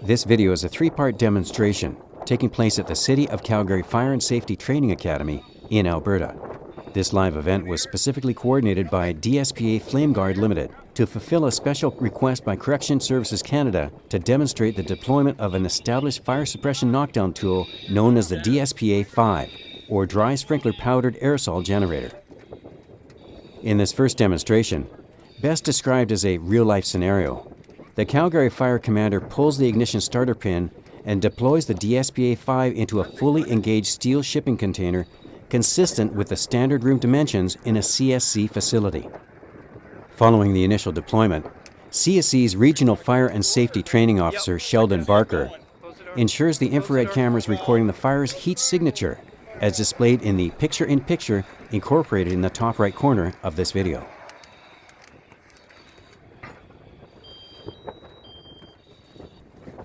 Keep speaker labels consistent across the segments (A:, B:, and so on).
A: This video is a three-part demonstration taking place at the City of Calgary Fire and Safety Training Academy in Alberta. This live event was specifically coordinated by DSPA Flame Guard Limited to fulfill a special request by Correction Services Canada to demonstrate the deployment of an established fire suppression knockdown tool known as the DSPA 5, or Dry Sprinkler Powdered Aerosol Generator. In this first demonstration, best described as a real-life scenario, the Calgary Fire Commander pulls the ignition starter pin and deploys the DSPA 5 into a fully engaged steel shipping container consistent with the standard room dimensions in a CSC facility. Following the initial deployment, CSC's Regional Fire and Safety Training Officer Sheldon Barker ensures the infrared cameras recording the fire's heat signature as displayed in the picture-in-picture incorporated in the top right corner of this video.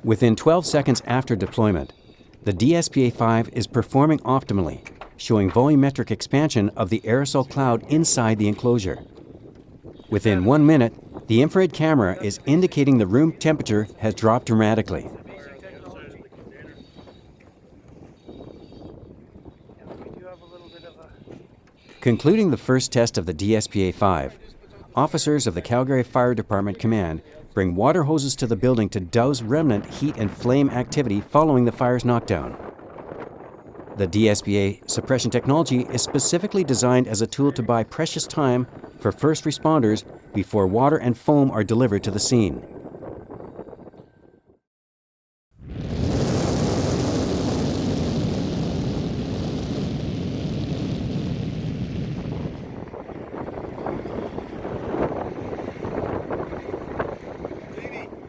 A: Within 12 seconds after deployment, the DSPA 5 is performing optimally, showing volumetric expansion of the aerosol cloud inside the enclosure. Within 1 minute, the infrared camera is indicating the room temperature has dropped dramatically. Concluding the first test of the DSPA 5, officers of the Calgary Fire Department Command bring water hoses to the building to douse remnant heat and flame activity following the fire's knockdown. The DSPA suppression technology is specifically designed as a tool to buy precious time for first responders before water and foam are delivered to the scene.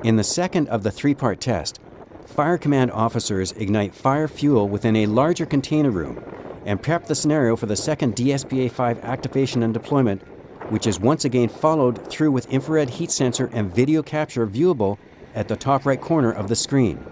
A: In the second of the three-part test, Fire Command officers ignite fire fuel within a larger container room and prep the scenario for the second DSPA 5 activation and deployment, which is once again followed through with infrared heat sensor and video capture viewable at the top right corner of the screen.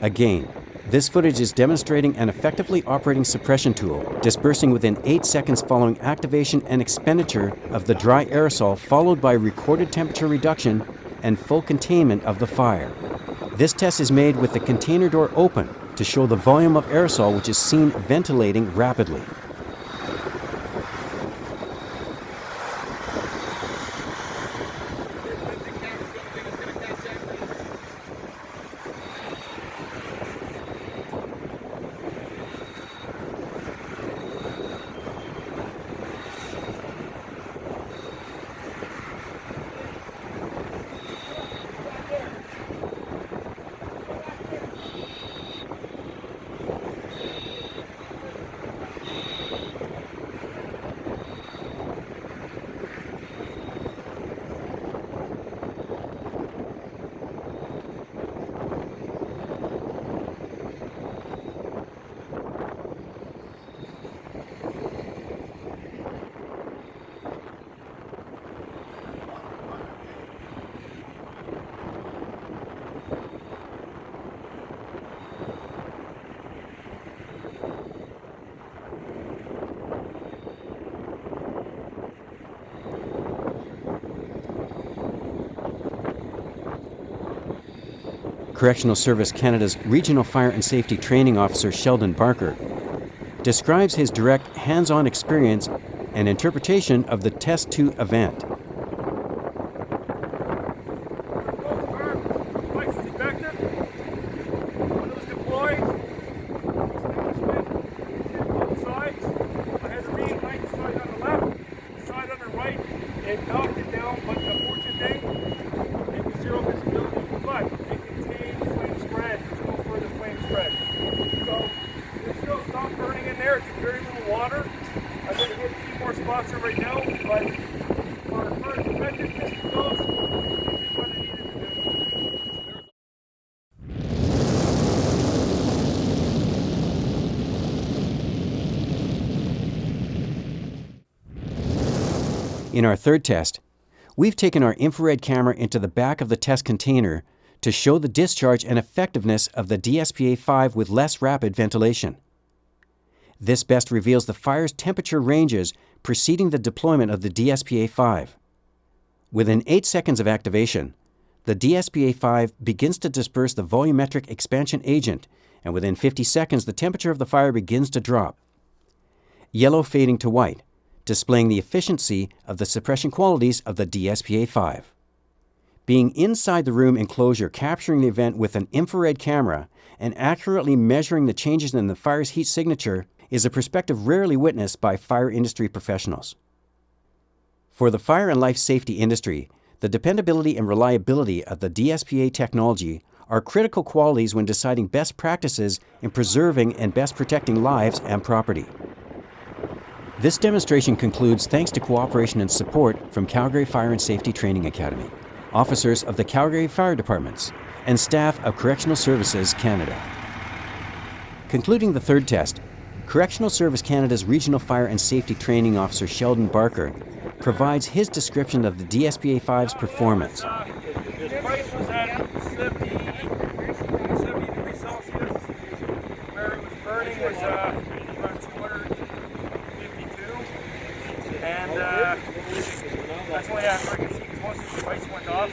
A: Again, this footage is demonstrating an effectively operating suppression tool, dispersing within 8 seconds following activation and expenditure of the dry aerosol, followed by recorded temperature reduction and full containment of the fire. This test is made with the container door open to show the volume of aerosol which is seen ventilating rapidly. Correctional Service Canada's Regional Fire and Safety Training Officer Sheldon Barker describes his direct hands-on experience and interpretation of the Test 2 event.
B: It knocked it down, but the fortunate thing, it was zero visibility, but it contained flame spread. There's no further flame spread. So there's still stuff burning in there. It's very little water. I'm going to hit a few more spots here right now, but for first effectiveness to those, this is what I needed to
A: In our third test, we've taken our infrared camera into the back of the test container to show the discharge and effectiveness of the DSPA 5 with less rapid ventilation. This best reveals the fire's temperature ranges preceding the deployment of the DSPA-5. Within 8 seconds of activation, the DSPA-5 begins to disperse the volumetric expansion agent, and within 50 seconds the temperature of the fire begins to drop. Yellow fading to white, displaying the efficiency of the suppression qualities of the DSPA-5. Being inside the room enclosure, capturing the event with an infrared camera and accurately measuring the changes in the fire's heat signature is a perspective rarely witnessed by fire industry professionals. For the fire and life safety industry, the dependability and reliability of the DSPA technology are critical qualities when deciding best practices in preserving and best protecting lives and property. This demonstration concludes thanks to cooperation and support from Calgary Fire and Safety Training Academy, officers of the Calgary Fire Departments, and staff of Correctional Services Canada. Concluding the third test, Correctional Service Canada's Regional Fire and Safety Training Officer Sheldon Barker provides his description of the DSPA-5's performance.
B: His price was at 70 degrees Celsius. Where it was burning was around 252. And that's only after I could see because once the price went off.